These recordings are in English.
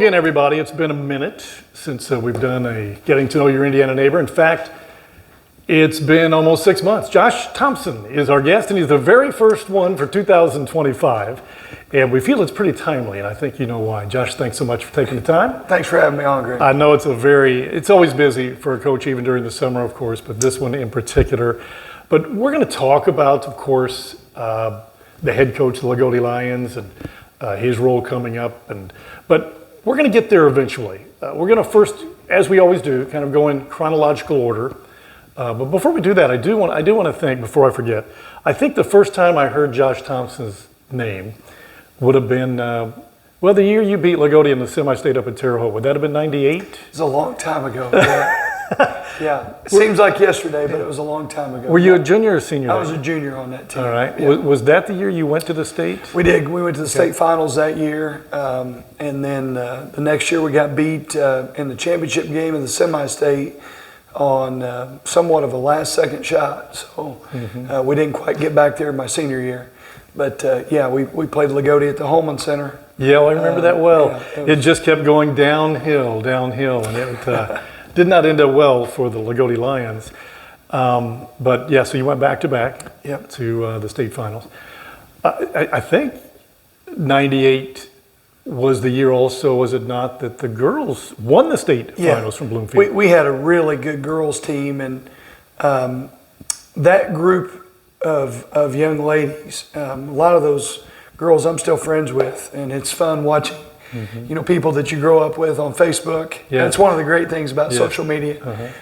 again, everybody. It's been a minute since we've done a Getting to Know Your Indiana Neighbor. In fact, it's been almost 6 months. Josh Thompson is our guest, and he's the very first one for 2025. And we feel it's pretty timely, and I think you know why. Josh, thanks so much for taking the time. Thanks for having me on, Greg. I know it's always busy for a coach, even during the summer, of course, but this one in particular. But we're going to talk about, of course, the head coach of the Lagodi Lions and his role coming up. But we're going to get there eventually. We're going to first, as we always do, kind of go in chronological order. But before we do that, I do want to think, before I forget, I think the first time I heard Josh Thompson's name would have been, the year you beat Lagodi in the semi-state up at Terre Haute. Would that have been 98? It was a long time ago. Yeah. It seems like yesterday, but it was a long time ago. Were you a junior or senior? I was a junior on that team. All right. Yeah. Was that the year you went to the state? We did. We went to the state finals that year. And then the next year we got beat in the championship game of the semi-state on somewhat of a last-second shot. So we didn't quite get back there my senior year. But, we played Lagodi at the Holman Center. Yeah, I remember that well. Yeah, it just kept going downhill, and it did not end up well for the Lagodi Lions. But, yeah, so you went back-to-back to the state finals. I think 98 was the year also, was it not, that the girls won the state finals from Bloomfield? We had a really good girls team, and that group of young ladies, a lot of those girls I'm still friends with, and it's fun watching, people that you grow up with on Facebook. Yeah. That's one of the great things about social media.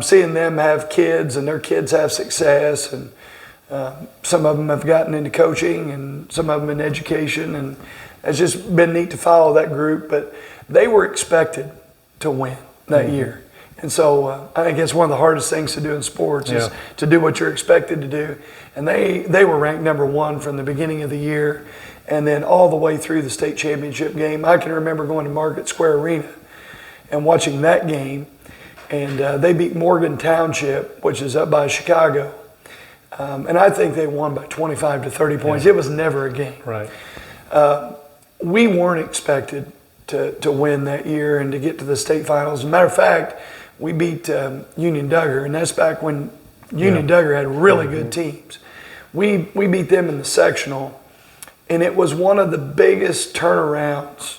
Seeing them have kids and their kids have success, and some of them have gotten into coaching and some of them in education, and it's just been neat to follow that group. But they were expected to win that year. And so I think it's one of the hardest things to do in sports is to do what you're expected to do. And they were ranked number one from the beginning of the year and then all the way through the state championship game. I can remember going to Market Square Arena and watching that game. And they beat Morgan Township, which is up by Chicago. And I think they won by 25 to 30 points. It was never a game. Right. We weren't expected to win that year and to get to the state finals. As a matter of fact, we beat Union Duggar, and that's back when Union Duggar had really good teams. We beat them in the sectional, and it was one of the biggest turnarounds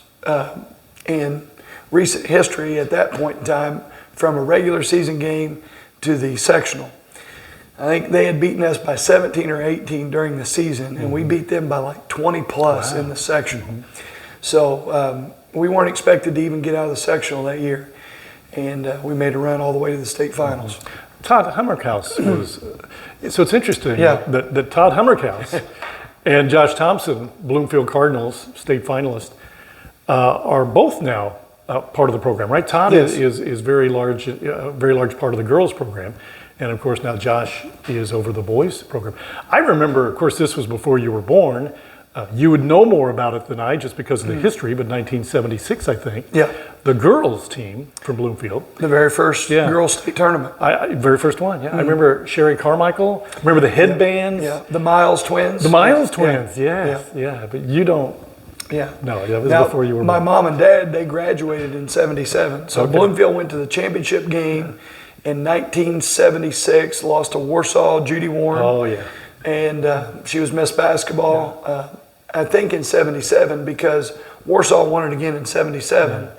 in recent history at that point in time from a regular season game to the sectional. I think they had beaten us by 17 or 18 during the season, and we beat them by like 20 plus in the sectional. So we weren't expected to even get out of the sectional that year, and we made a run all the way to the state finals. Todd Hummerkaus was, so it's interesting that Todd Hummerkaus and Josh Thompson, Bloomfield Cardinals state finalist, are both now part of the program, right? Todd is very large part of the girls program. And of course now Josh is over the boys program. I remember, of course, this was before you were born. You would know more about it than I just because of the history, but 1976, I think. Yeah. The girls team from Bloomfield. The very first girls state tournament. Very first one, I remember Sherry Carmichael. Remember the headbands? Yeah. The Miles twins. The Miles twins, yes. Yeah. But you don't. Yeah. No, that was before you were born. My mom and dad, they graduated in 77. So Bloomfield went to the championship game in 1976, lost to Warsaw, Judy Warren. Oh, yeah. And she was Miss Basketball, I think in 77, because Warsaw won it again in 77. Yeah.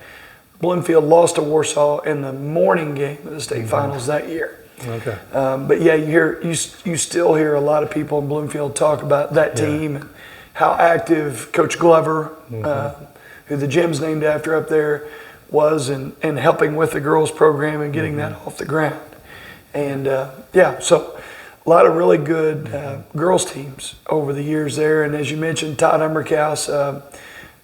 Bloomfield lost to Warsaw in the morning game of the state finals that year. Okay. But yeah, you still hear a lot of people in Bloomfield talk about that team and how active Coach Glover, who the gym's named after up there, was in helping with the girls program and getting that off the ground. And so a lot of really good girls teams over the years there. And as you mentioned, Todd Hummerkaus,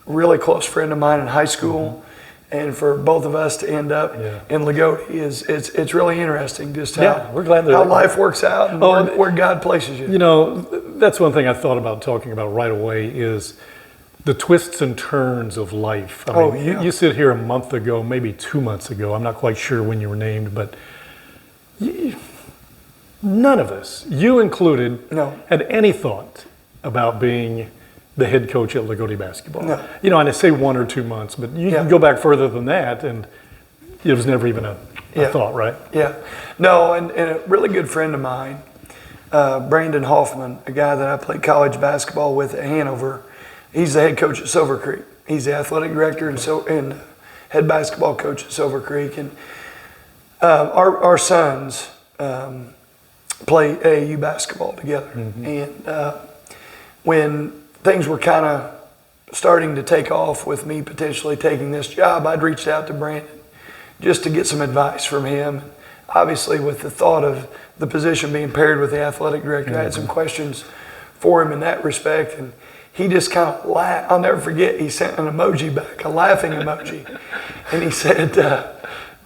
really close friend of mine in high school. And for both of us to end up in Lagodi it's really interesting just how, we're glad how life works out and where God places you. You know, that's one thing I thought about talking about right away is the twists and turns of life. I mean, you sit here a month ago, maybe 2 months ago, I'm not quite sure when you were named, but none of us, you included, had any thought about being the head coach at Lagodi basketball. No. You know, and I say 1 or 2 months, but you Yeah. can go back further than that, and it was never even a Yeah. thought, right? Yeah. No, and a really good friend of mine, Brandon Hoffman, a guy that I played college basketball with at Hanover, he's the head coach at Silver Creek. He's the athletic director and head basketball coach at Silver Creek. And our sons play AAU basketball together. And when things were kind of starting to take off with me potentially taking this job, I'd reached out to Brandon just to get some advice from him. Obviously, with the thought of the position being paired with the athletic director, I had some questions for him in that respect. And he just kind of laughed. I'll never forget, he sent an emoji back, a laughing emoji. And he said,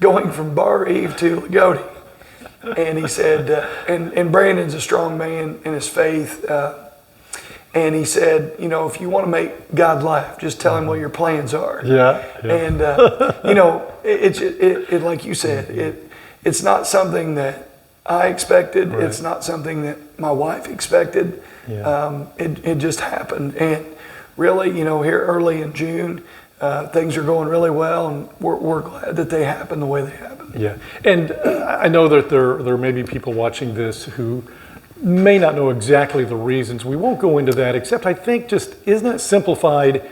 going from Bar Eve to Lagodi. And he said, and Brandon's a strong man in his faith. And he said, you know, if you want to make God laugh, just tell him what your plans are. Yeah. And, you know, it like you said, it's not something that I expected. Right. It's not something that my wife expected. Yeah. It just happened. And really, you know, here early in June, things are going really well, and we're glad that they happened the way they happened. Yeah. And I know that there may be people watching this who may not know exactly the reasons. We won't go into that, except I think just, isn't it simplified,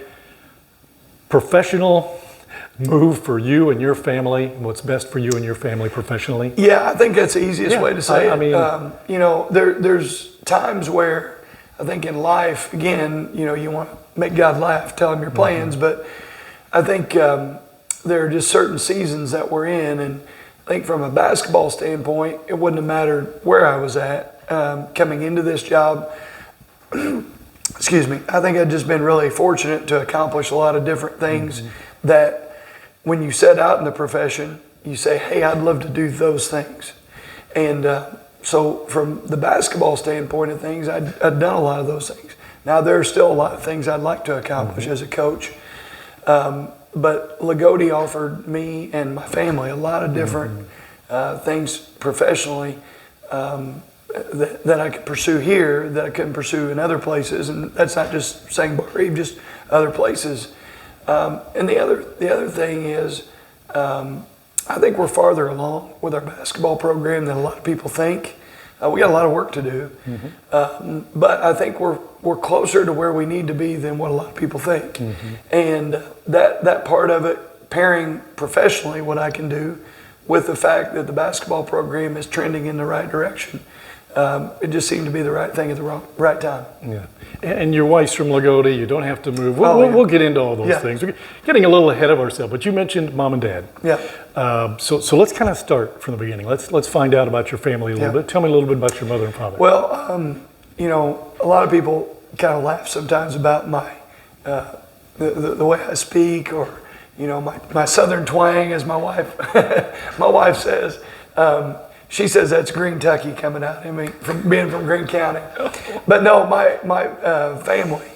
professional move for you and your family, what's best for you and your family professionally? Yeah, I think that's the easiest way to say I it. mean, you know, there's times where I think in life, again, you know, you want to make God laugh, tell him your plans, but I think there are just certain seasons that we're in, and I think from a basketball standpoint, it wouldn't have mattered where I was at coming into this job. Excuse me. I think I've just been really fortunate to accomplish a lot of different things that when you set out in the profession, you say, hey, I'd love to do those things. And so from the basketball standpoint of things, I'd done a lot of those things. Now, there are still a lot of things I'd like to accomplish as a coach. But Lagodi offered me and my family a lot of different things professionally that I could pursue here that I couldn't pursue in other places. And that's not just saying Bar Eve, just other places. And the other thing is, I think we're farther along with our basketball program than a lot of people think. We got a lot of work to do, but I think we're closer to where we need to be than what a lot of people think. And that part of it, pairing professionally what I can do with the fact that the basketball program is trending in the right direction, it just seemed to be the right thing at the right time. Yeah. And your wife's from Lagodi. You don't have to move. Yeah. We'll get into all those things. We're getting a little ahead of ourselves, but you mentioned mom and dad. Yeah. So let's kind of start from the beginning. Let's find out about your family a little bit. Tell me a little bit about your mother and father. Well, you know, a lot of people kind of laugh sometimes about my the way I speak, or you know, my southern twang, as my wife says. She says that's Green Tucky coming out of me from being from Greene County. But no, my family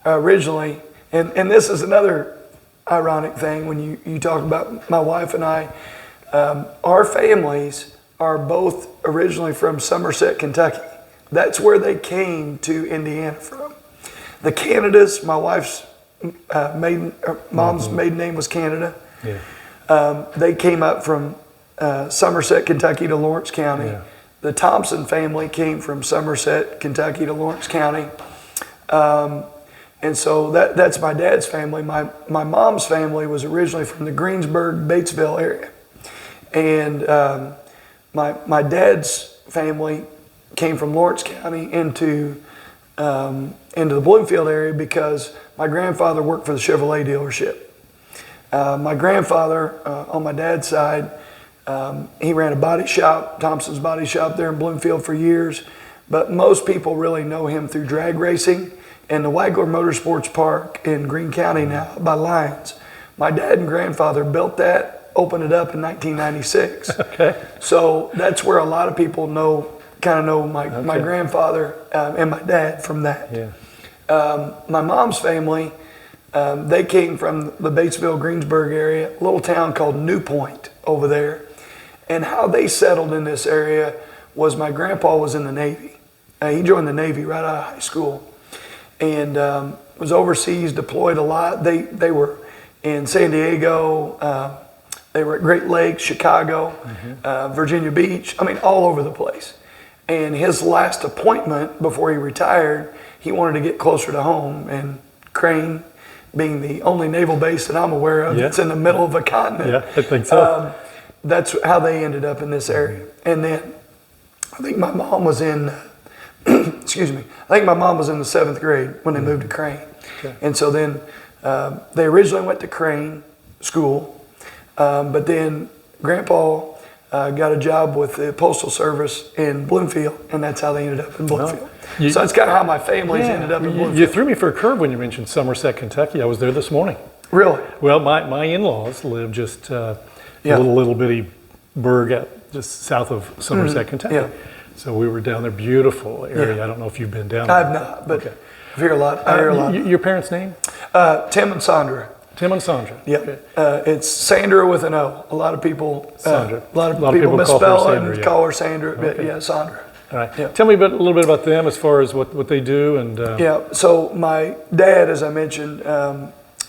originally, and this is another ironic thing when you talk about my wife and I, our families are both originally from Somerset, Kentucky. That's where they came to Indiana from. The Canadas, my wife's mom's maiden name was Canada. Yeah. They came up from Somerset, Kentucky to Lawrence County. Yeah. The Thompson family came from Somerset, Kentucky to Lawrence County. And so that's my dad's family. My mom's family was originally from the Greensburg, Batesville area. And my dad's family came from Lawrence County into the Bloomfield area because my grandfather worked for the Chevrolet dealership. My grandfather, on my dad's side, he ran a body shop, Thompson's Body Shop there in Bloomfield for years. But most people really know him through drag racing and the Wagler Motorsports Park in Greene County now by Lions. My dad and grandfather built that, opened it up in 1996. Okay. So that's where a lot of people kind of know my grandfather and my dad from that. Yeah. My mom's family, they came from the Batesville, Greensburg area, a little town called New Point over there. And how they settled in this area was my grandpa was in the Navy. He joined the Navy right out of high school. And was overseas, deployed a lot. They were in San Diego, they were at Great Lakes, Chicago, Virginia Beach. I mean, all over the place. And his last appointment before he retired, he wanted to get closer to home. And Crane, being the only naval base that I'm aware of, that's in the middle of a continent. Yeah, I think so. That's how they ended up in this area. And then I think my mom was in, excuse me, I think my mom was in the 7th grade when they moved to Crane. Okay. And so then they originally went to Crane School, but then Grandpa got a job with the Postal Service in Bloomfield, and that's how they ended up in Bloomfield. So that's kind of how my family's ended up in Bloomfield. You threw me for a curve when you mentioned Somerset, Kentucky. I was there this morning. Really? Well, my in-laws live just a little bitty burg just south of Somerset, Kentucky. Yeah. So we were down there, beautiful area. I don't know if you've been down there. I've not, but I hear a lot. I hear a lot. Your parents' name? Tim and Sandra. Tim and Sandra. Yeah, Okay. it's Sandra with an O. A lot of people, Sandra. a lot of people misspell it and Sandra, call her Sandra, Okay. but yeah, Sandra. All right. Yeah. Tell me a little bit about them as far as what they do and. Yeah. So my dad, as I mentioned,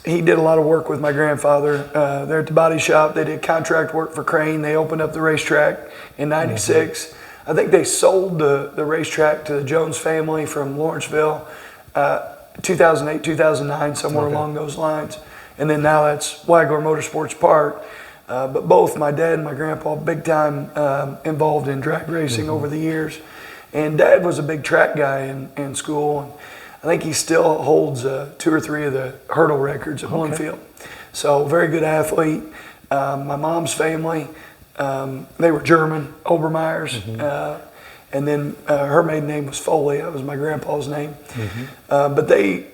he did a lot of work with my grandfather. They're at the body shop. They did contract work for Crane. They opened up the racetrack in '96. I think they sold the racetrack to the Jones family from Lawrenceville, 2008, 2009, somewhere along those lines. And then now that's Wagler Motorsports Park. But both my dad and my grandpa, big time involved in drag racing over the years. And Dad was a big track guy in school. And I think he still holds 2 or 3 of the hurdle records at Bloomfield. So very good athlete. My mom's family, they were German, Obermeyers. And then her maiden name was Foley. That was my grandpa's name. But they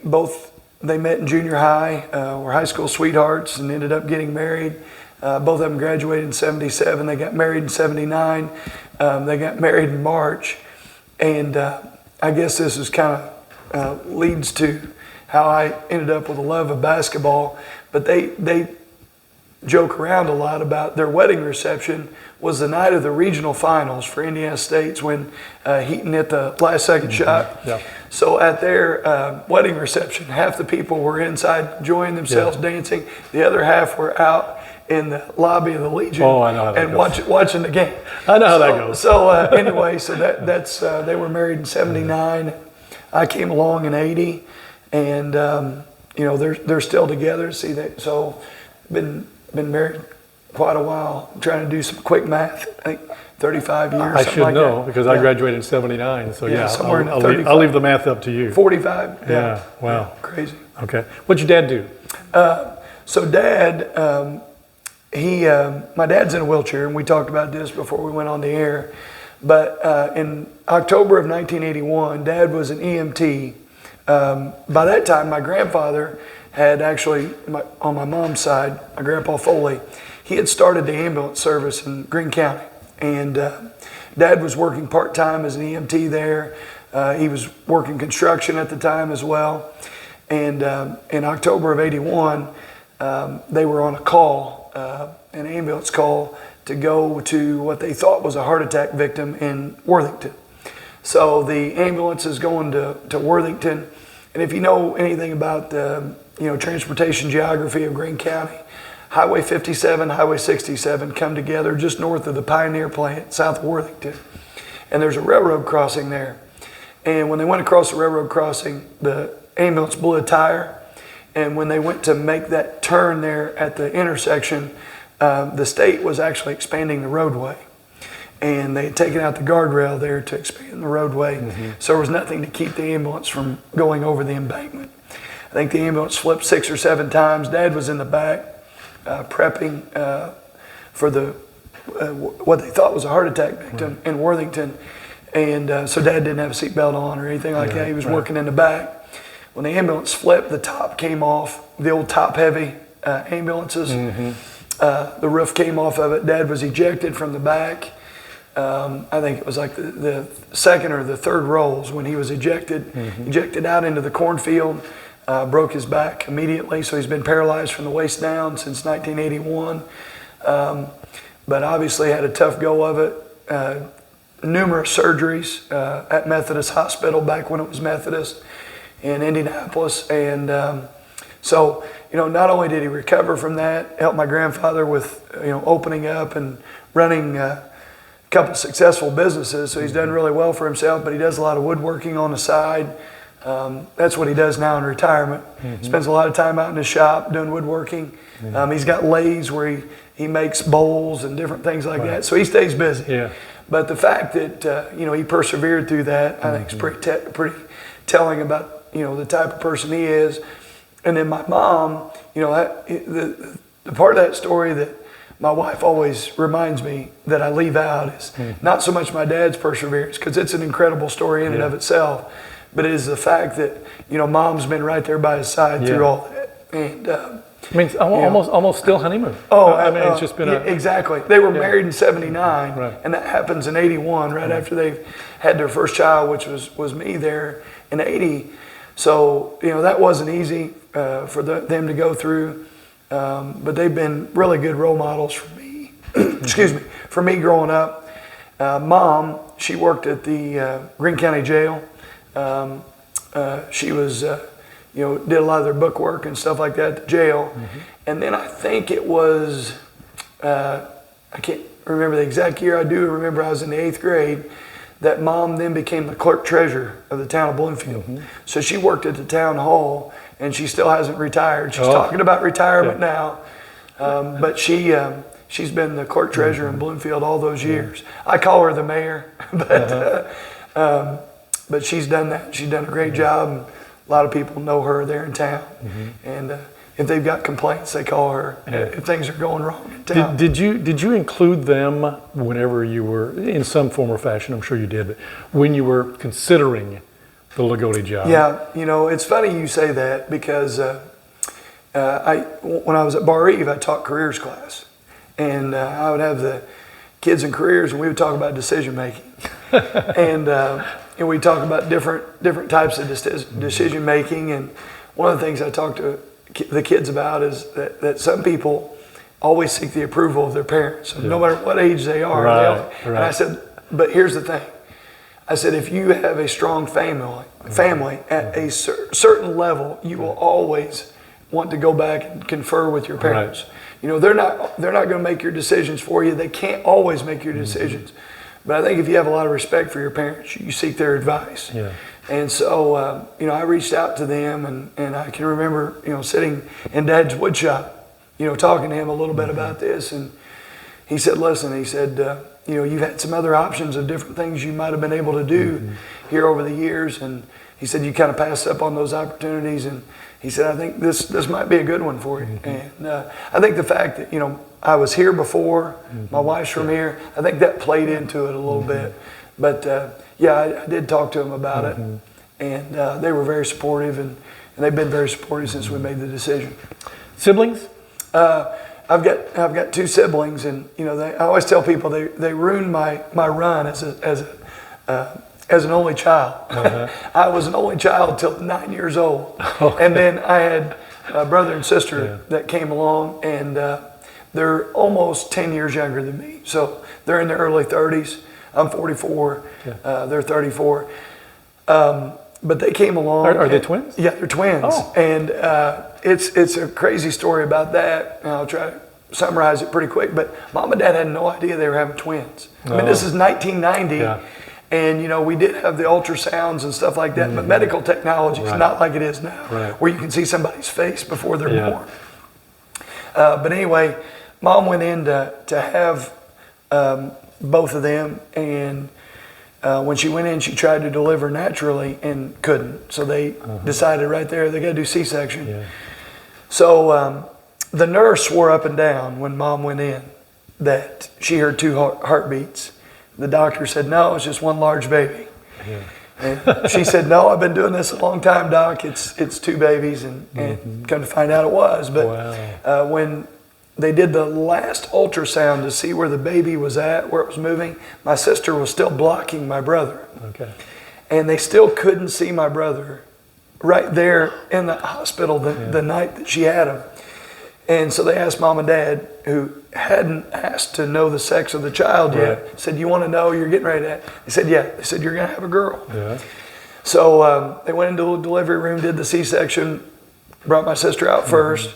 met in junior high, were high school sweethearts, and ended up getting married. Both of them graduated in '77. They got married in '79. They got married in March. And I guess this is kind of leads to how I ended up with a love of basketball. But they joke around a lot about their wedding reception was the night of the regional finals for Indiana State's when Heaton hit the last second shot. Yeah. So at their wedding reception, half the people were inside enjoying themselves dancing. The other half were out in the lobby of the Legion I know how that and goes. watching the game. I know how that goes. So anyway, so that's they were married in '79. I came along in '80, and they're still together. See that? So been married quite a while. I'm trying to do some quick math. I think 35 years. I should like know that. because I graduated in '79. So somewhere in the I'll leave the math up to you. 45. Yeah. Wow. Yeah, crazy. Okay. What'd your dad do? So Dad, my dad's in a wheelchair, and we talked about this before we went on the air. But in October of 1981, Dad was an EMT. By that time, my grandfather had actually, on my mom's side, my grandpa Foley, he had started the ambulance service in Greene County. And Dad was working part-time as an EMT there. He was working construction at the time as well. And in October of '81, they were on a call, an ambulance call, to go to what they thought was a heart attack victim in Worthington. So the ambulance is going to Worthington. And if you know anything about the transportation geography of Greene County, Highway 57, Highway 67 come together just north of the Pioneer plant, south of Worthington. And there's a railroad crossing there. And when they went across the railroad crossing, the ambulance blew a tire. And when they went to make that turn there at the intersection, the state was actually expanding the roadway. And they had taken out the guardrail there to expand the roadway. So there was nothing to keep the ambulance from going over the embankment. I think the ambulance flipped 6 or 7 times. Dad was in the back prepping for what they thought was a heart attack victim in Worthington. And so Dad didn't have a seatbelt on or anything like that. He was working in the back. When the ambulance flipped, the top came off, the old top-heavy ambulances. The roof came off of it. Dad was ejected from the back. I think it was like the second or the third rolls when he was ejected out into the cornfield, broke his back immediately. So he's been paralyzed from the waist down since 1981. But obviously had a tough go of it. Numerous surgeries at Methodist Hospital back when it was Methodist. in Indianapolis. And so, not only did he recover from that, helped my grandfather with, opening up and running a couple successful businesses. So he's done really well for himself, but he does a lot of woodworking on the side. That's what he does now in retirement. Spends a lot of time out in his shop doing woodworking. He's got lathes where he makes bowls and different things like that. So he stays busy. Yeah. But the fact that, he persevered through that, I think is pretty telling about, the type of person he is. And then my mom, the part of that story that my wife always reminds me that I leave out is not so much my dad's perseverance, because it's an incredible story in and of itself, but it is the fact that, mom's been right there by his side through all that. And I mean, it's almost still honeymoon. It's just been exactly. They were married in '79, right. and that happens in '81, right after they've had their first child, which was me there in '80. So that wasn't easy for them to go through, but they've been really good role models for me. Excuse me, for me growing up. Mom, she worked at the Greene County Jail. She was. Did a lot of their book work and stuff like that at the jail. And then I think it was, I can't remember the exact year. I do remember I was in the 8th grade, that Mom then became the clerk treasurer of the town of Bloomfield. So she worked at the town hall, and she still hasn't retired. She's talking about retirement now, but she's been the clerk treasurer in Bloomfield all those years. I call her the mayor, but she's done that. She's done a great job. And a lot of people know her there in town, and if they've got complaints, they call her. If things are going wrong in town. Did you include them whenever you were in some form or fashion? I'm sure you did, but when you were considering the Lagodi job? Yeah, it's funny you say that, because when I was at Bar Eve, I taught careers class, and I would have the kids in careers, and we would talk about decision making, and we talk about different types of decision making. And one of the things I talk to the kids about is that some people always seek the approval of their parents, no matter what age they are. Right. And I said, but here's the thing. I said, if you have a strong family at a certain level, you will always want to go back and confer with your parents. They're not going to make your decisions for you. They can't always make your decisions. But I think if you have a lot of respect for your parents, you seek their advice. And so, I reached out to them, and I can remember, sitting in Dad's wood shop, talking to him a little bit about this. And he said, listen, he said, you've had some other options of different things you might have been able to do here over the years. And he said, you kind of passed up on those opportunities. And he said, I think this might be a good one for you. And I think the fact that, I was here before, my wife's from here, I think that played into it a little bit. But I did talk to them about it, and they were very supportive, and they've been very supportive since we made the decision. Siblings? I've got 2 siblings, and I always tell people they ruined my run as an only child. I was an only child till 9 years old, and then I had a brother and sister that came along, and they're almost 10 years younger than me. So they're in their early 30s. I'm 44. They're 34. But they came along. Are they twins? Yeah, they're twins. Oh. And it's a crazy story about that. And I'll try to summarize it pretty quick. But Mom and Dad had no idea they were having twins. I mean, this is 1990. And, we did have the ultrasounds and stuff like that. But medical technology is not like it is now, where you can see somebody's face before they're born. But anyway, Mom went in to have both of them, and when she went in, she tried to deliver naturally and couldn't. So they decided right there they got to do C-section. So the nurse swore up and down when Mom went in that she heard 2 heartbeats. The doctor said, no, it's just one large baby. And she said, no, I've been doing this a long time, Doc. It's 2 babies, and come to find out it was. But when they did the last ultrasound to see where the baby was at, where it was moving, my sister was still blocking my brother. And they still couldn't see my brother right there in the hospital the night that she had him. And so they asked Mom and Dad, who hadn't asked to know the sex of the child yet, said, you want to know, you're getting ready to? They said, yeah. They said, you're going to have a girl. So they went into the delivery room, did the C-section, brought my sister out first,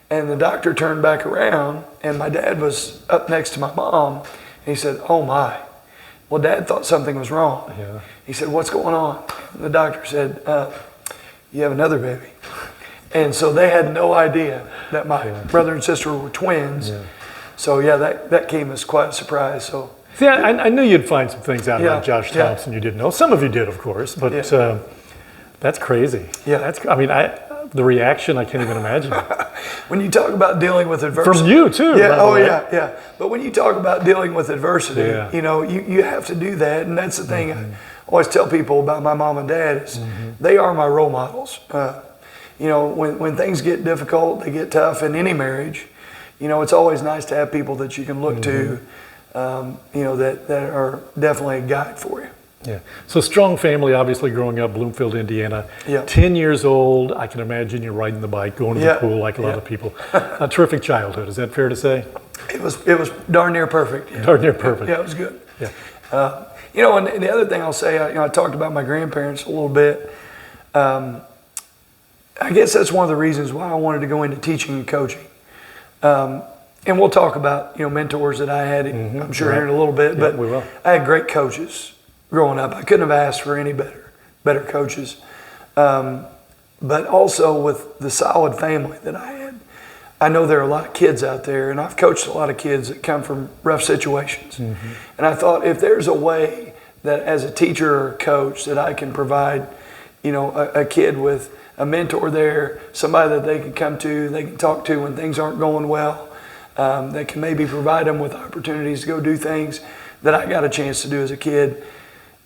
and the doctor turned back around, and my dad was up next to my mom, and he said, "Oh my." Well, Dad thought something was wrong. Yeah. He said, "What's going on?" And the doctor said, "You have another baby." And so they had no idea that my brother and sister were twins. Yeah. So yeah, that came as quite a surprise. So see, I knew you'd find some things out about Josh Thompson you didn't know. Some of you did, of course, but that's crazy. Yeah, the reaction, I can't even imagine. When you talk about dealing with adversity. From you too. Yeah, yeah. But when you talk about dealing with adversity, you know, you have to do that. And that's the thing I always tell people about my mom and dad is they are my role models. You know, when things get difficult, they get tough in any marriage, you know, it's always nice to have people that you can look to, you know, that are definitely a guide for you. Yeah. So strong family, obviously growing up Bloomfield, Indiana. Yeah. 10 years old, I can imagine you're riding the bike, going to the pool like a lot of people. A terrific childhood, is that fair to say? It was darn near perfect. Yeah. Darn near perfect. Yeah, it was good. Yeah. You know, and the other thing I'll say, you know, I talked about my grandparents a little bit. I guess that's one of the reasons why I wanted to go into teaching and coaching. And we'll talk about, you know, mentors that I had, I'm sure, here in a little bit. But we will. I had great coaches growing up. I couldn't have asked for any better coaches. But also with the solid family that I had, I know there are a lot of kids out there, and I've coached a lot of kids that come from rough situations. And I thought if there's a way that as a teacher or a coach that I can provide, you know, a kid with a mentor there, somebody that they can come to, they can talk to when things aren't going well, that can maybe provide them with opportunities to go do things that I got a chance to do as a kid.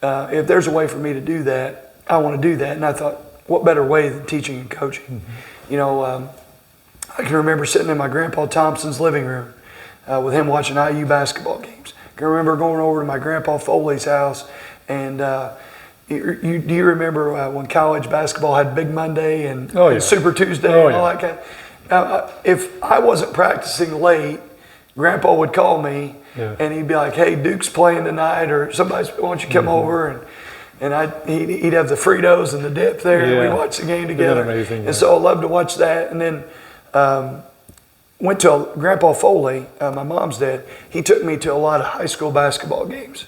If there's a way for me to do that, I want to do that. And I thought, what better way than teaching and coaching? You know, I can remember sitting in my grandpa Thompson's living room with him watching IU basketball games. I can remember going over to my grandpa Foley's house, and do you remember when college basketball had Big Monday and Super Tuesday and all that kind of, if I wasn't practicing late, Grandpa would call me and he'd be like, "Hey, Duke's playing tonight," or "Somebody's, why don't you come over?" And he'd have the Fritos and the dip there, and we'd watch the game together. Isn't that amazing? And so I loved to watch that. And then went to Grandpa Foley, my mom's dad. He took me to a lot of high school basketball games.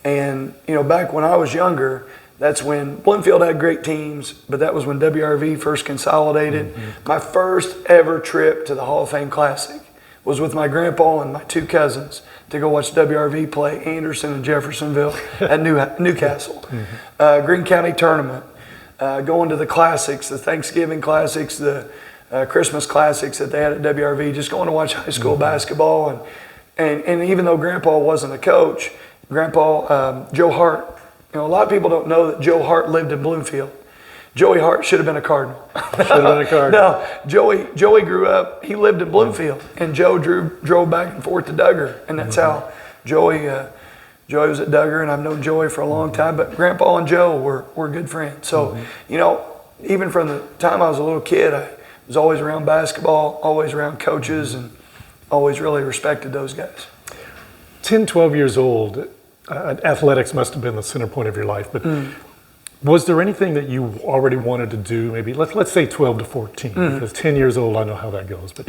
And, you know, back when I was younger, that's when Bloomfield had great teams, but that was when WRV first consolidated. My first ever trip to the Hall of Fame Classic was with my grandpa and my two cousins to go watch WRV play Anderson and Jeffersonville at Newcastle. Greene County tournament, going to the classics, the Thanksgiving classics, the Christmas classics that they had at WRV, just going to watch high school basketball. And even though Grandpa wasn't a coach, Grandpa, Joe Hart, you know, a lot of people don't know that Joe Hart lived in Bloomfield. Joey Hart should have been a Cardinal. Should have been a Cardinal. No, Joey grew up, he lived in Bloomfield, and Joe drove back and forth to Duggar, and that's how Joey was at Duggar, and I've known Joey for a long time, but Grandpa and Joe were good friends. So, you know, even from the time I was a little kid, I was always around basketball, always around coaches, and always really respected those guys. 10, 12 years old, athletics must have been the center point of your life, but was there anything that you already wanted to do? Maybe let's say 12 to 14, because 10 years old, I know how that goes. But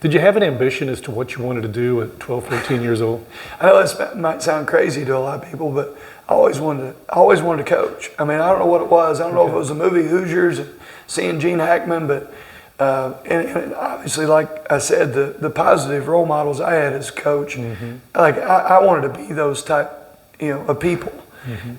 did you have an ambition as to what you wanted to do at 12, 14 years old? I know that might sound crazy to a lot of people, but I always wanted to coach. I mean, I don't know what it was. I don't know if it was the movie Hoosiers and seeing Gene Hackman, but and obviously, like I said, the positive role models I had as a coach, like I wanted to be those type, you know, of people.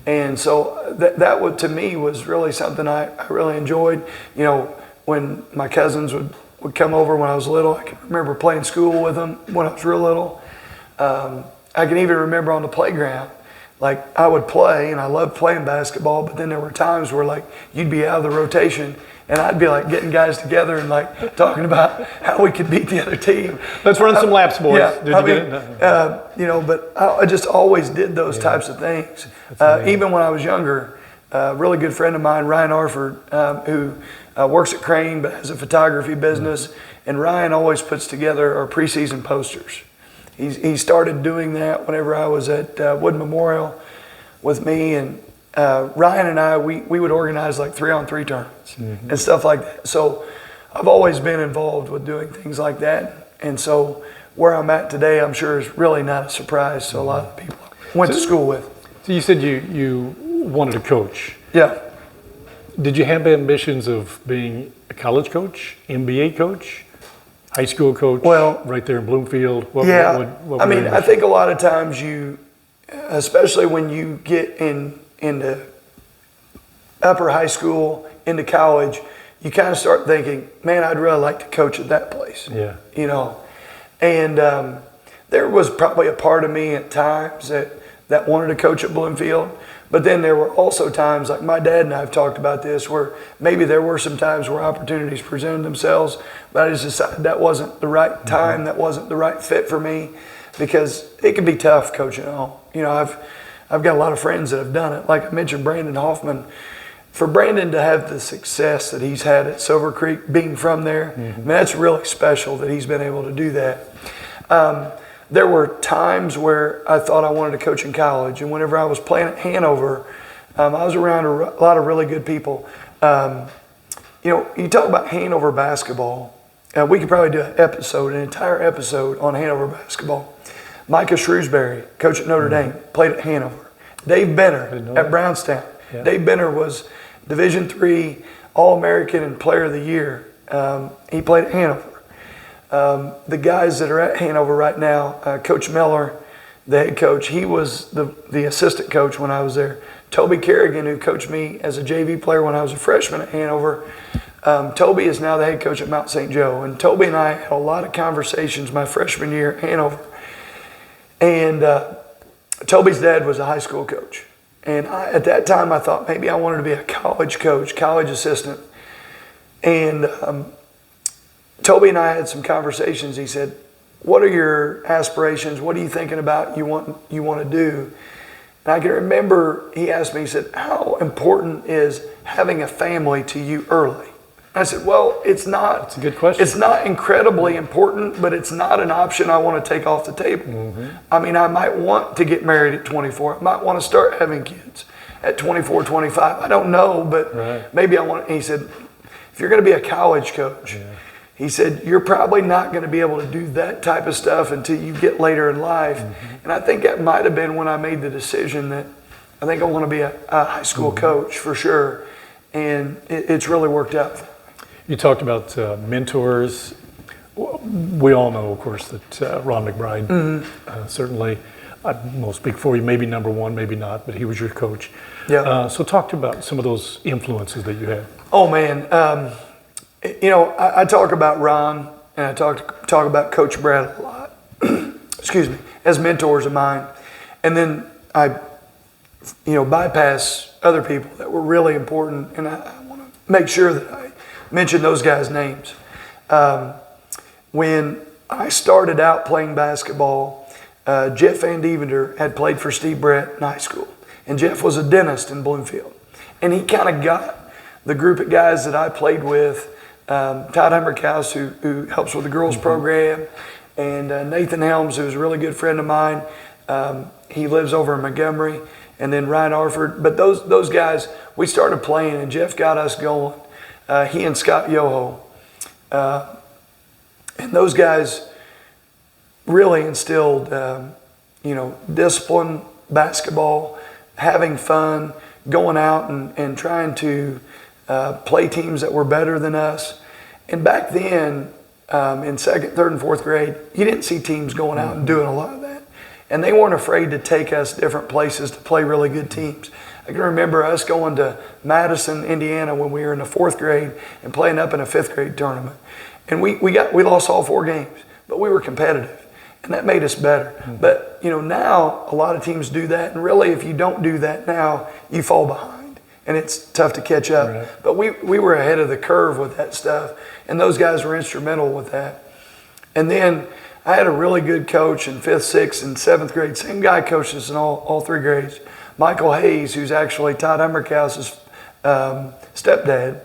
And so that would, to me, was really something I really enjoyed. You know, when my cousins would come over when I was little, I can remember playing school with them when I was real little. I can even remember on the playground, like I would play, and I loved playing basketball, but then there were times where like you'd be out of the rotation, and I'd be like getting guys together and like talking about how we could beat the other team. Let's run some laps, boys. Yeah, Did you get it? You know, but I just always did those types of things. Even when I was younger, a really good friend of mine, Ryan Arford, who works at Crane but has a photography business, and Ryan always puts together our preseason posters. He started doing that whenever I was at Wood Memorial with me, and Ryan and I, we would organize like 3-on-3 tournaments and stuff like that. So I've always been involved with doing things like that. And so where I'm at today, I'm sure is really not a surprise to a lot of people I went to school with. So you said you wanted to coach. Yeah. Did you have ambitions of being a college coach, NBA coach, high school coach? Well, right there in Bloomfield. What I mean, I think a lot of times you, especially when you get into upper high school, into college, you kind of start thinking, man, I'd really like to coach at that place. Yeah. You know, and there was probably a part of me at times that wanted to coach at Bloomfield. But then there were also times, like my dad and I have talked about this, where maybe there were some times where opportunities presented themselves, but I just decided that wasn't the right time, that wasn't the right fit for me, because it can be tough coaching at home. You know, I've got a lot of friends that have done it. Like I mentioned, Brandon Hoffman. For Brandon to have the success that he's had at Silver Creek, being from there, I mean, that's really special that he's been able to do that. There were times where I thought I wanted to coach in college, and whenever I was playing at Hanover, I was around a lot of really good people. You know, you talk about Hanover basketball, we could probably do an entire episode on Hanover basketball. Micah Shrewsbury, coach at Notre Dame, played at Hanover. Dave Benner at Brownstown. Yeah. Dave Benner was Division III All-American and Player of the Year. He played at Hanover. The guys that are at Hanover right now, Coach Miller, the head coach, he was the assistant coach when I was there. Toby Kerrigan, who coached me as a JV player when I was a freshman at Hanover, Toby is now the head coach at Mount St. Joe. And Toby and I had a lot of conversations my freshman year at Hanover. And Toby's dad was a high school coach. And at that time, I thought maybe I wanted to be a college coach, college assistant. And Toby and I had some conversations. He said, what are your aspirations? What are you thinking about you want to do? And I can remember he asked me, he said, how important is having a family to you early? I said, well, it's not. That's a good question. It's not incredibly important, but it's not an option I want to take off the table. I mean, I might want to get married at 24. I might want to start having kids at 24, 25. I don't know, but maybe I want to. He said, if you're going to be a college coach, he said, you're probably not going to be able to do that type of stuff until you get later in life. And I think that might have been when I made the decision that I think I want to be a high school coach for sure. And it's really worked out. You talked about mentors. We all know, of course, that Ron McBride, certainly, I won't speak for you, maybe number one, maybe not, but he was your coach. Yeah. So talk about some of those influences that you had. Oh, man. You know, I talk about Ron and I talk about Coach Brad a lot, excuse me, as mentors of mine. And then I, bypass other people that were really important, and I want to make sure that I mention those guys' names. When I started out playing basketball, Jeff Van Deventer had played for Steve Brett in high school, and Jeff was a dentist in Bloomfield. And he kind of got the group of guys that I played with, Todd Hummerkaus, who helps with the girls program, and Nathan Helms, who's a really good friend of mine. He lives over in Montgomery, and then Ryan Arford. But those guys, we started playing, and Jeff got us going. He and Scott Yoho. And those guys really instilled, discipline, basketball, having fun, going out and trying to play teams that were better than us. And back then, in second, third, and fourth grade, you didn't see teams going out and doing a lot of that. And they weren't afraid to take us different places to play really good teams. I can remember us going to Madison, Indiana when we were in the fourth grade and playing up in a fifth grade tournament. And we lost all 4 games, but we were competitive, and that made us better. But, now a lot of teams do that, and really if you don't do that now, you fall behind, and it's tough to catch up. Right. But we were ahead of the curve with that stuff, and those guys were instrumental with that. And then I had a really good coach in 5th, 6th, and 7th grade. Same guy coached us in all 3 grades. Michael Hayes, who's actually Todd Hummerkaus' stepdad.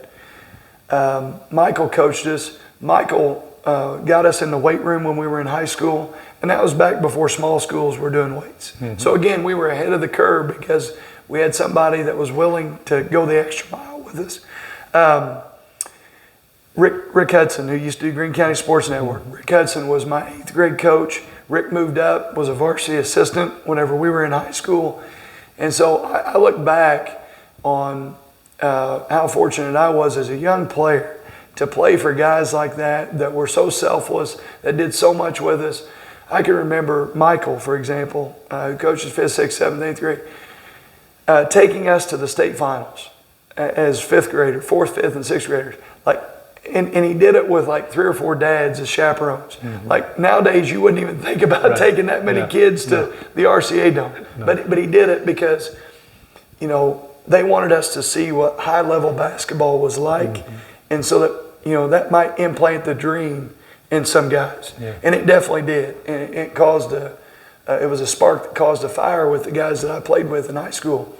Michael coached us. Michael got us in the weight room when we were in high school, And that was back before small schools were doing weights. So again, we were ahead of the curve because we had somebody that was willing to go the extra mile with us. Rick Hudson, who used to do Greene County Sports Network. Rick Hudson was my 8th grade coach. Rick moved up, was a varsity assistant whenever we were in high school. And so I look back on how fortunate I was as a young player to play for guys like that were so selfless, that did so much with us. I can remember Michael, for example, who coaches 5th, 6th, 7th, 8th grade, taking us to the state finals as 5th grader, 4th, 5th, and 6th graders. And he did it with like 3 or 4 dads as chaperones. Like nowadays, you wouldn't even think about taking that many kids to the RCA Dome. But he did it because, you know, they wanted us to see what high-level basketball was like, and so that, you know, that might implant the dream in some guys. And it definitely did. And it caused it was a spark that caused a fire with the guys that I played with in high school.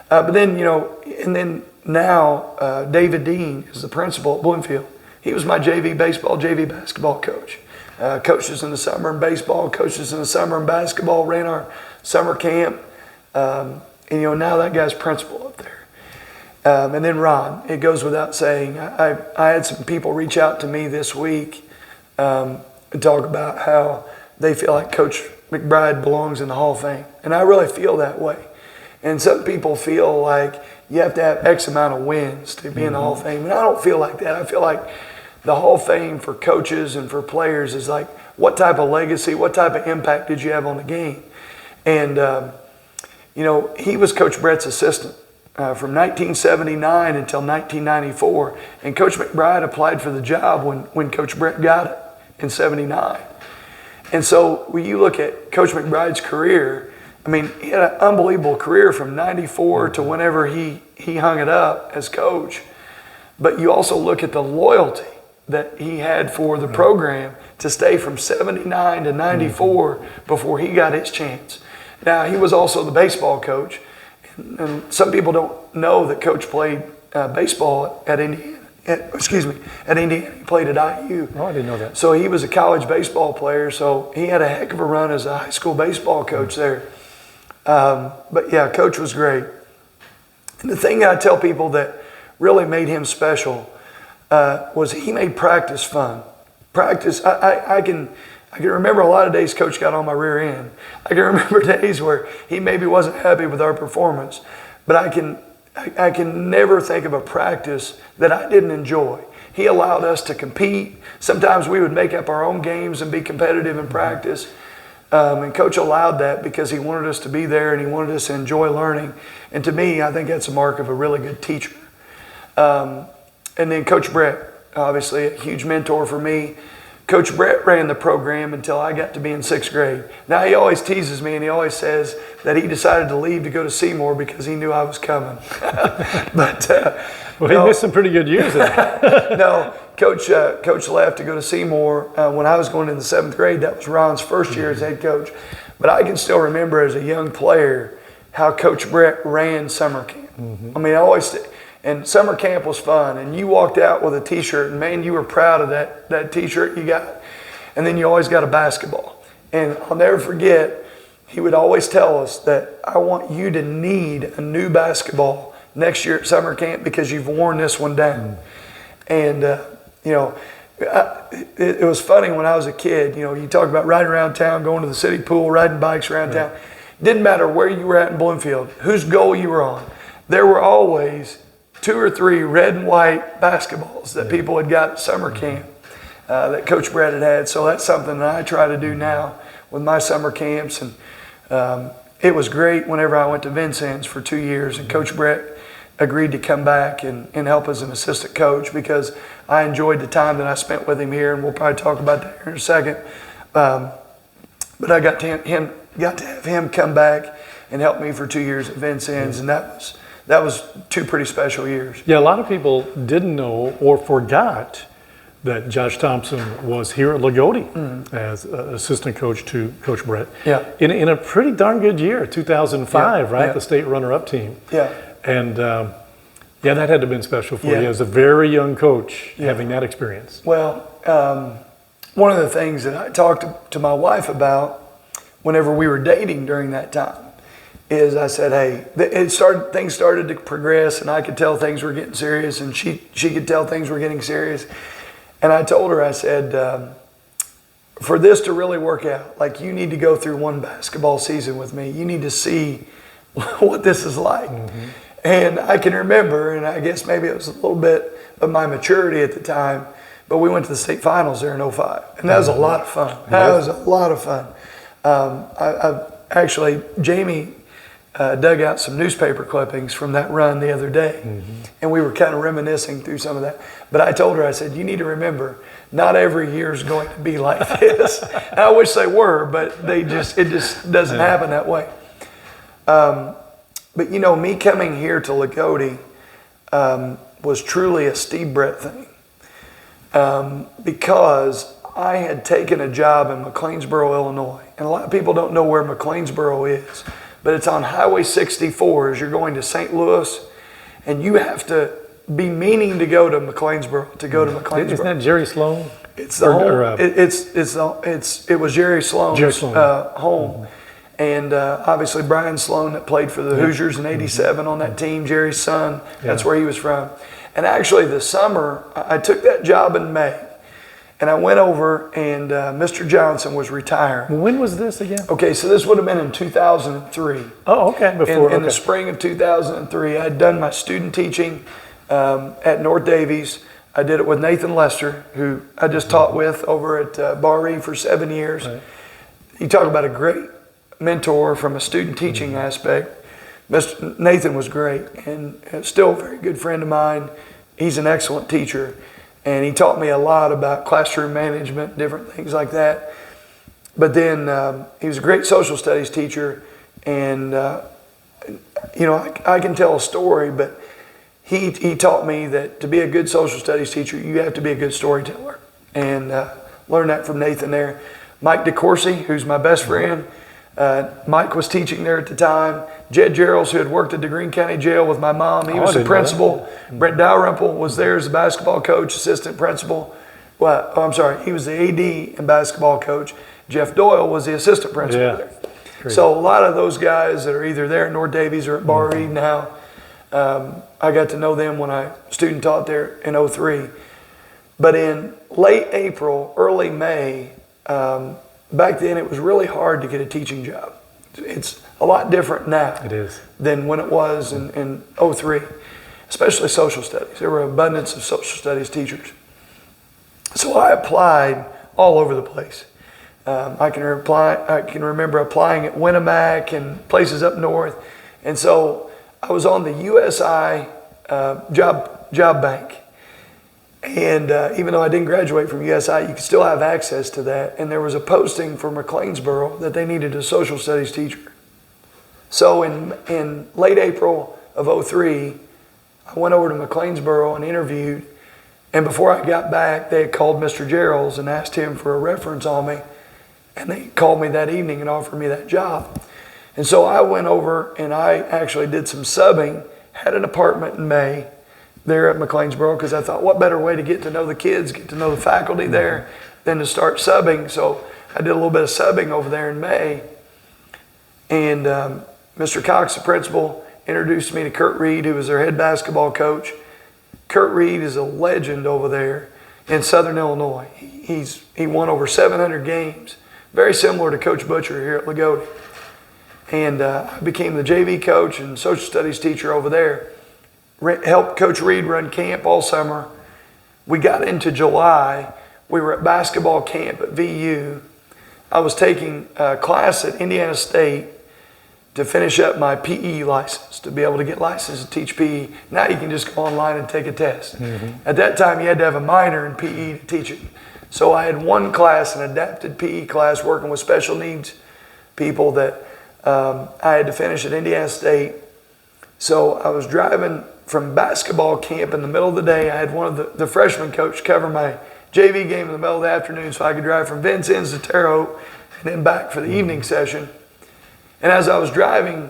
But then, you know, and then now David Dean is the principal at Bloomfield. He was my JV baseball, JV basketball coach. Coaches in the summer in baseball, coaches in the summer in basketball, ran our summer camp. And, you know, now that guy's principal up there. And then Ron, it goes without saying, I had some people reach out to me this week and talk about how they feel like Coach McBride belongs in the Hall of Fame. And I really feel that way. And some people feel like you have to have X amount of wins to be in the Hall of Fame. And I don't feel like that. I feel like the Hall of Fame for coaches and for players is like, what type of legacy, what type of impact did you have on the game? And, you know, he was Coach Brett's assistant from 1979 until 1994. And Coach McBride applied for the job when Coach Brett got it in 79. And so when you look at Coach McBride's career, I mean, he had an unbelievable career from 94 to whenever he hung it up as coach. But you also look at the loyalty that he had for the program to stay from 79 to 94 before he got his chance. Now, he was also the baseball coach. And some people don't know that Coach played baseball at Indiana. At Indiana. He played at IU. Oh, I didn't know that. So he was a college baseball player. So he had a heck of a run as a high school baseball coach there. But yeah, Coach was great. And the thing I tell people that really made him special was he made practice fun. Practice, I can remember a lot of days Coach got on my rear end. I can remember days where he maybe wasn't happy with our performance, but I can never think of a practice that I didn't enjoy. He allowed us to compete. Sometimes we would make up our own games and be competitive in practice. And Coach allowed that because he wanted us to be there and he wanted us to enjoy learning. And to me, I think that's a mark of a really good teacher. And then Coach Brett, obviously a huge mentor for me. Coach Brett ran the program until I got to be in 6th grade. Now, he always teases me and he always says that he decided to leave to go to Seymour because he knew I was coming. But well, he missed some pretty good years there. No, Coach left to go to Seymour when I was going into the 7th grade. That was Ron's first year as head coach. But I can still remember as a young player how Coach Brett ran summer camp. I mean, and summer camp was fun. And you walked out with a T-shirt, and man, you were proud of that T-shirt you got. And then you always got a basketball. And I'll never forget, he would always tell us that I want you to need a new basketball next year at summer camp because you've worn this one down. And, you know, it was funny when I was a kid. You know, you talk about riding around town, going to the city pool, riding bikes around town. Didn't matter where you were at in Bloomfield, whose goal you were on. There were always 2 or 3 red and white basketballs that people had got at summer camp that Coach Brett had. So that's something that I try to do now with my summer camps. And it was great whenever I went to Vincennes for 2 years and Coach Brett agreed to come back and help as an assistant coach because I enjoyed the time that I spent with him here, and we'll probably talk about that here in a second. But I got to have him come back and help me for 2 years at Vincennes, and that was 2 pretty special years. Yeah, a lot of people didn't know or forgot that Josh Thompson was here at Lagodi as assistant coach to Coach Brett. Yeah. In a pretty darn good year, 2005, right? Yeah. The state runner-up team. Yeah. And yeah, that had to have been special for you as a very young coach having that experience. Well, one of the things that I talked to my wife about whenever we were dating during that time is I said, hey, things started to progress, and I could tell things were getting serious, and she could tell things were getting serious. And I told her, I said, for this to really work out, like, you need to go through one basketball season with me. You need to see what this is like. Mm-hmm. And I can remember, and I guess maybe it was a little bit of my maturity at the time, but we went to the state finals there in 2005, and that was a lot of fun. That was a lot of fun. Actually, Jamie dug out some newspaper clippings from that run the other day, mm-hmm. and we were kind of reminiscing through some of that. But I told her, I said, you need to remember, not every year is going to be like this. And I wish they were, but it just doesn't happen that way. But, you know, me coming here to Lagodi was truly a Steve Brett thing, because I had taken a job in McLeansboro, Illinois. And a lot of people don't know where McLeansboro is, but it's on Highway 64 as you're going to St. Louis, and you have to be meaning to go to McLeansboro to go to McLeansboro. Isn't that Jerry Sloan? It's the home. It was Jerry Sloan's home. Mm-hmm. And obviously Brian Sloan that played for the Hoosiers in '87 on that team, Jerry's son, that's where he was from. And actually this summer, I took that job in May, and I went over, and Mr. Johnson was retiring. When was this again? Okay, so this would have been in 2003. Oh, okay. In the spring of 2003, I had done my student teaching at North Davies. I did it with Nathan Lester, who I just taught with over at Bar for 7 years. Right. You talk about a great mentor from a student teaching aspect. Mr. Nathan was great, and still a very good friend of mine. He's an excellent teacher, and he taught me a lot about classroom management, different things like that. But then he was a great social studies teacher, and you know, I can tell a story, but he taught me that to be a good social studies teacher, you have to be a good storyteller, and learned that from Nathan there. Mike DeCourcy, who's my best friend, Mike was teaching there at the time. Jed Geralds, who had worked at the Greene County Jail with my mom, he was the principal. Brett Dalrymple was there as a basketball coach, assistant principal. Well, I'm sorry, he was the AD and basketball coach. Jeff Doyle was the assistant principal there. Great. So a lot of those guys that are either there at North Davies or at Bar Reed now, I got to know them when I student taught there in '03. But in late April, early May, back then it was really hard to get a teaching job. It's a lot different now than when it was in '03, especially social studies. There were an abundance of social studies teachers. So I applied all over the place. I can remember applying at Winnemac and places up north. And so I was on the USI job bank. And even though I didn't graduate from USI, you could still have access to that. And there was a posting for McLeansboro that they needed a social studies teacher. So in late April of '03, I went over to McLeansboro and interviewed. And before I got back, they had called Mr. Geralds and asked him for a reference on me. And they called me that evening and offered me that job. And so I went over and I actually did some subbing, had an apartment in May there at McLeansboro, because I thought, what better way to get to know the kids, get to know the faculty there, than to start subbing. So I did a little bit of subbing over there in May. And Mr. Cox, the principal, introduced me to Kurt Reed, who was their head basketball coach. Kurt Reed is a legend over there in Southern Illinois. He won over 700 games, very similar to Coach Butcher here at Lagodi. And I became the JV coach and social studies teacher over there. Helped Coach Reed run camp all summer. We got into July. We were at basketball camp at VU. I was taking a class at Indiana State to finish up my PE license, to be able to get licensed to teach PE. Now you can just go online and take a test. Mm-hmm. At that time, you had to have a minor in PE to teach it. So I had one class, an adapted PE class, working with special needs people that I had to finish at Indiana State. So I was driving from basketball camp in the middle of the day. I had one of the freshman coach cover my JV game in the middle of the afternoon so I could drive from Vincennes to Terre Haute and then back for the evening session. And as I was driving,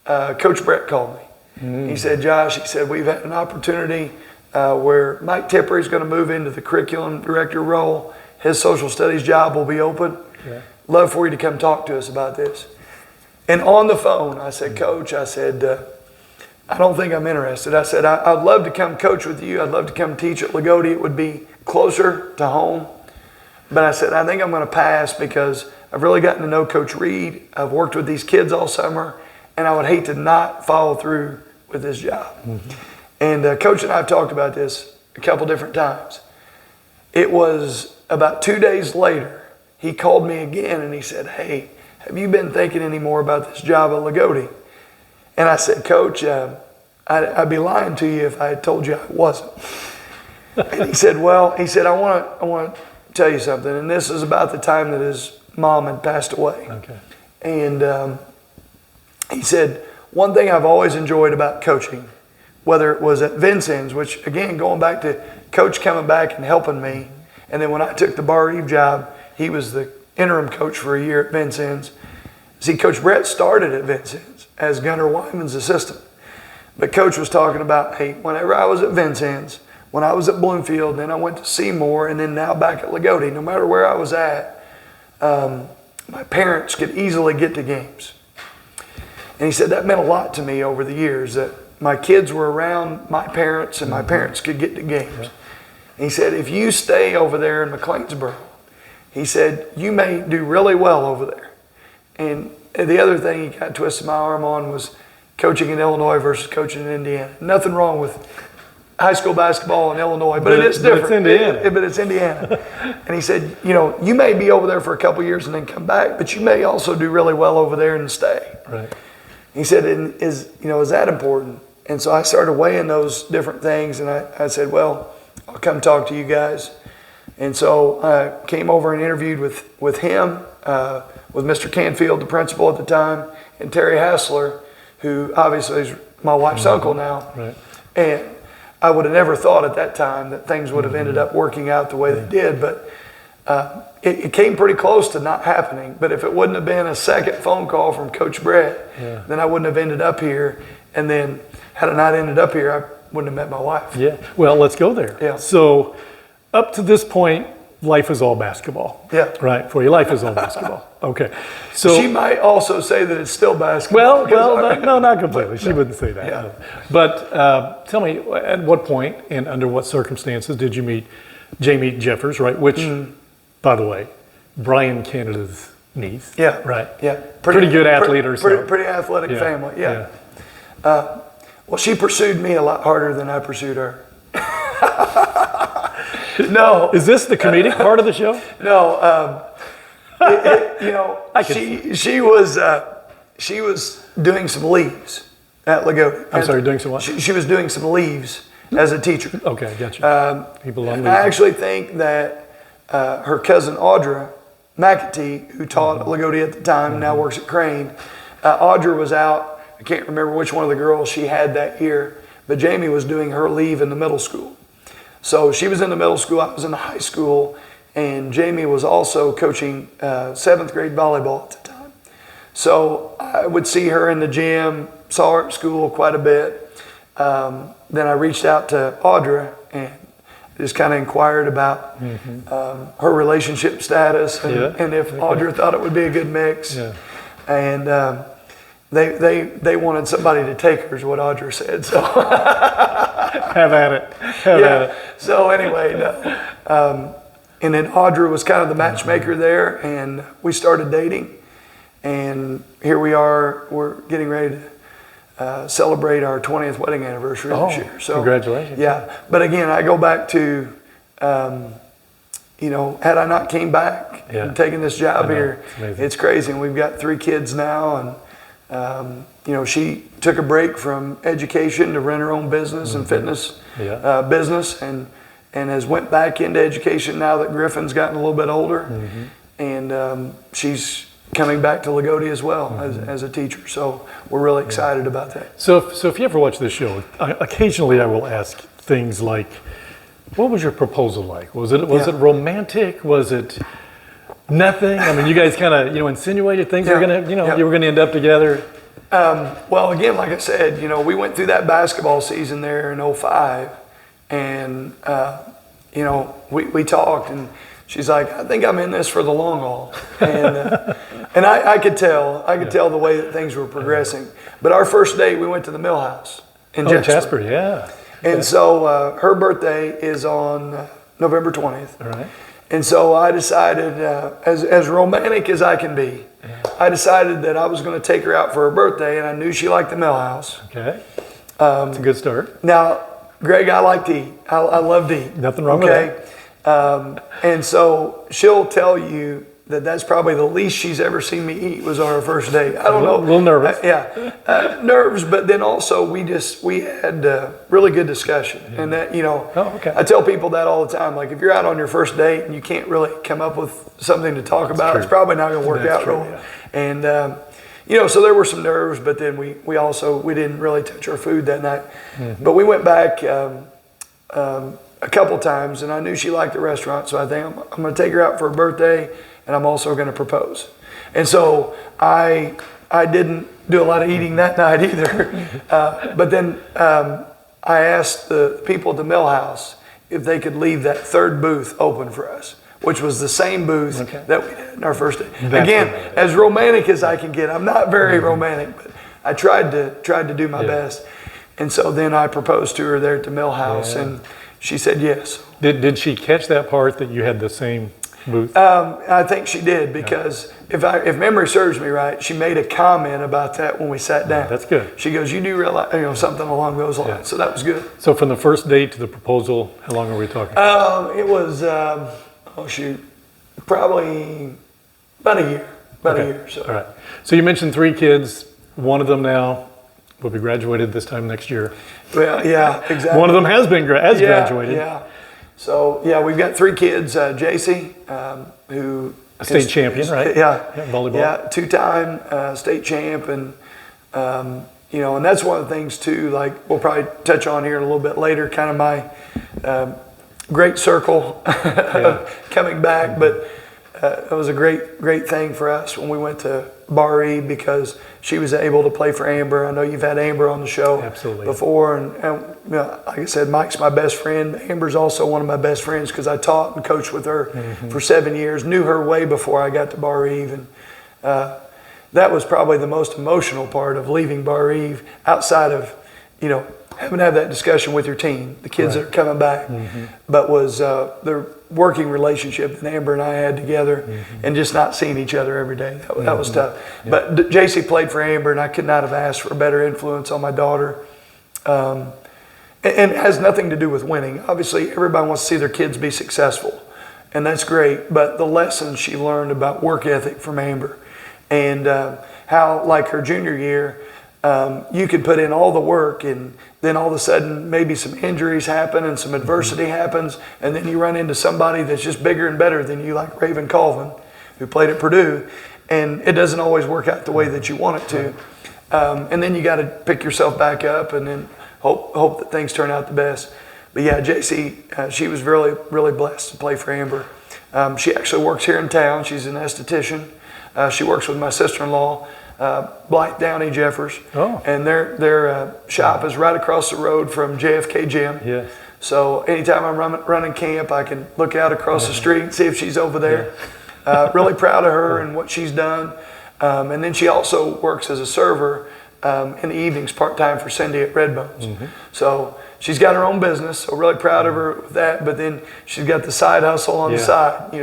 Coach Brett called me. He said, Josh, he said, we've had an opportunity where Mike Tipper is going to move into the curriculum director role. his social studies job will be open. Yeah. Love for you to come talk to us about this. And on the phone, I said, Coach, I said, I don't think I'm interested. I said, I'd love to come coach with you. I'd love to come teach at Lagodi. It would be closer to home. But I said, I think I'm going to pass because I've really gotten to know Coach Reed. I've worked with these kids all summer, and I would hate to not follow through with this job. Mm-hmm. And Coach and I have talked about this a couple different times. It was about 2 days later, he called me again and he said, hey, have you been thinking any more about this job at Lagodi? And I said, Coach, I'd be lying to you if I had told you I wasn't. And he said, well, I want to tell you something. And this is about the time that his mom had passed away. Okay. And he said, one thing I've always enjoyed about coaching, whether it was at Vincent's, which again, going back to Coach coming back and helping me. And then when I took the Bar Eve job, he was the interim coach for a year at Vincent's. See, Coach Brett started at Vincent's as Gunnar Wyman's assistant. But Coach was talking about, hey, whenever I was at Vincent's, when I was at Bloomfield, then I went to Seymour, and then now back at Lagodi, no matter where I was at, my parents could easily get to games. And he said that meant a lot to me over the years, that my kids were around my parents and my parents could get to games. Yeah. And he said, if you stay over there in McLeansboro, he said, you may do really well over there. And the other thing he got twisted my arm on was coaching in Illinois versus coaching in Indiana. Nothing wrong with high school basketball in Illinois, but it is different. But it's Indiana. But it's Indiana. And he said, you may be over there for a couple years and then come back, but you may also do really well over there and stay. Right. He said, is that important? And so I started weighing those different things, and I said, well, I'll come talk to you guys. And so I came over and interviewed with him, with Mr. Canfield, the principal at the time, and Terry Hassler, who obviously is my wife's uncle now. Right. And I would have never thought at that time that things would have ended up working out the way they did, but it came pretty close to not happening. But if it wouldn't have been a second phone call from Coach Brett, then I wouldn't have ended up here. And then had I not ended up here, I wouldn't have met my wife. Yeah. Well, let's go there. Yeah. So up to this point, life is all basketball. Yeah. Right. For you, life is all basketball. Okay. So she might also say that it's still basketball. No, not completely. She wouldn't say that. Yeah. No. But tell me, at what point and under what circumstances did you meet Jamie Jeffers, right? Which, by the way, Brian Canada's niece. Yeah. Right. Yeah. Pretty good athlete herself. Pretty athletic family. Yeah. Well, she pursued me a lot harder than I pursued her. No. Is this the comedic part of the show? No. She was doing some leaves at Lagodi. I'm sorry, doing some what? She was doing some leaves as a teacher. Okay, gotcha. People love leaves. I actually think that her cousin Audra McAtee, who taught at Lagodi at the time, now works at Crane. Audra was out. I can't remember which one of the girls she had that year, but Jamie was doing her leave in the middle school. So she was in the middle school, I was in the high school, and Jamie was also coaching 7th grade volleyball at the time. So I would see her in the gym, saw her at school quite a bit. Then I reached out to Audra and just kind of inquired about her relationship status and if Audra thought it would be a good mix. Yeah. And they wanted somebody to take her, is what Audra said. So have at it. Have at it. So anyway, and then Audra was kind of the matchmaker there, and we started dating. And here we are. We're getting ready to celebrate our 20th wedding anniversary this year. So congratulations. Yeah, but again, I go back to, had I not came back and taken this job here, it's crazy. And we've got 3 kids now, and she took a break from education to run her own business and fitness business, and has went back into education now that Griffin's gotten a little bit older, and she's coming back to Lagodi as well as a teacher. So we're really excited about that. So if you ever watch this show, occasionally I will ask things like, what was your proposal like? Was it romantic? Was it nothing? I mean, you guys kind of insinuated things were gonna you were gonna end up together. Well, again, like I said, we went through that basketball season there in 2005, and we talked, and she's like, I think I'm in this for the long haul. And I could tell the way that things were progressing. But our first date, we went to the Mill House in Jasper. Yeah. And so her birthday is on November 20th. All right. And so I decided, as romantic as I can be, I decided that I was going to take her out for her birthday, and I knew she liked the Mill House. Okay. It's a good start. Now, Greg, I like to eat. I love to eat. Nothing wrong with that. And so she'll tell you that that's probably the least she's ever seen me eat was on our first date. I don't know. A little nervous. Nerves, but then also we had really good discussion. Yeah. And that, I tell people that all the time. Like, if you're out on your first date and you can't really come up with something to talk about, it's probably not going to work out real well. And, so there were some nerves, but then we didn't really touch our food that night. Mm-hmm. But we went back a couple times, and I knew she liked the restaurant, so I think I'm going to take her out for her birthday, and I'm also going to propose. And so I didn't do a lot of eating that night either. But then I asked the people at the Mill House if they could leave that third booth open for us, which was the same booth that we had in our first day. Again, as romantic as I can get. I'm not very romantic, but I tried to do my best. And so then I proposed to her there at the Mill House, and she said yes. Did she catch that part that you had the same booth? I think she did, because if memory serves me right, she made a comment about that when we sat down. That's good. She goes, "You do realize, something along those lines." Yeah. So that was good. So from the first date to the proposal, how long are we talking? It was probably about a year. A year. So. All right. So you mentioned 3 kids. One of them now will be graduated this time next year. Well, yeah, exactly. One of them has been graduated. Yeah. So we've got 3 kids. JC, who a state champion, right? Yeah, volleyball. Yeah, 2-time state champ, and and that's one of the things too. Like, we'll probably touch on here a little bit later. Kind of my great circle coming back, but it was a great thing for us when we went to Bar Eve, because she was able to play for Amber. I know you've had Amber on the show before, and like I said, Mike's my best friend. Amber's also one of my best friends, because I taught and coached with her for 7 years. Knew her way before I got to Bar Eve, and that was probably the most emotional part of leaving Bar Eve, outside of having to have that discussion with your team, the kids that are coming back, but was the working relationship that Amber and I had together, and just not seeing each other every day. That was tough. Yeah. But JC played for Amber, and I could not have asked for a better influence on my daughter. And it has nothing to do with winning. Obviously, everybody wants to see their kids be successful, and that's great. But the lessons she learned about work ethic from Amber, and how, like, her junior year, you could put in all the work, and then all of a sudden maybe some injuries happen and some adversity happens, and then you run into somebody that's just bigger and better than you, like Raven Colvin, who played at Purdue, and it doesn't always work out the way that you want it to. And then you got to pick yourself back up, and then hope that things turn out the best. But yeah, JC, she was really, really blessed to play for Amber. She actually works here in town. She's an esthetician. She works with my sister-in-law, Blythe Downey Jeffers, and their shop is right across the road from JFK Gym. Yeah. So anytime I'm running camp, I can look out across the street and see if she's over there. Really proud of her and what she's done. And then she also works as a server in the evenings part-time for Cindy at Redbones. So she's got her own business, so really proud of her with that. But then she's got the side hustle on the side,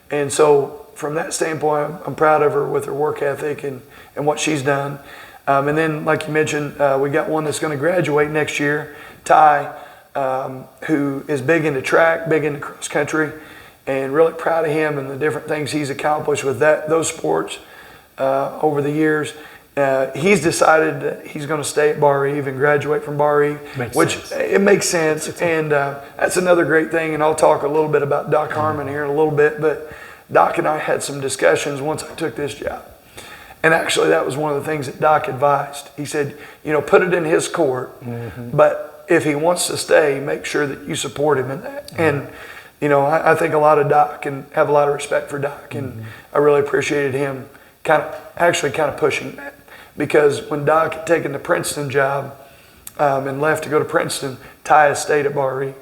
And so from that standpoint, I'm proud of her with her work ethic and what she's done. And then, like you mentioned, we got one that's going to graduate next year, Ty, who is big into track, big into cross country, and really proud of him and the different things he's accomplished with those sports over the years. He's decided that he's going to stay at Bar Eve and graduate from Bar Eve, it makes sense. And that's another great thing. And I'll talk a little bit about Doc Harmon here in a little bit, but Doc and I had some discussions once I took this job. And actually, that was one of the things that Doc advised. He said, put it in his court, but if he wants to stay, make sure that you support him in that. And, I think a lot of Doc, and have a lot of respect for Doc, and I really appreciated him kind of pushing that. Because when Doc had taken the Princeton job and left to go to Princeton, Ty stayed at Bar Eve.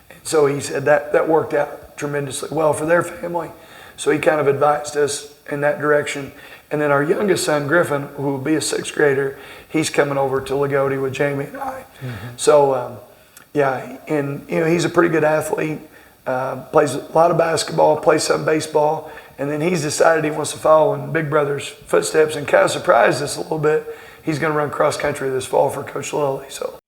And so he said that worked out tremendously well for their family. So he kind of advised us in that direction. And then our youngest son, Griffin, who will be a sixth grader, he's coming over to Lagodi with Jamie and I. So, yeah, and he's a pretty good athlete, plays a lot of basketball, plays some baseball, and then he's decided he wants to follow in Big Brother's footsteps and kind of surprised us a little bit. He's going to run cross country this fall for Coach Lilly. So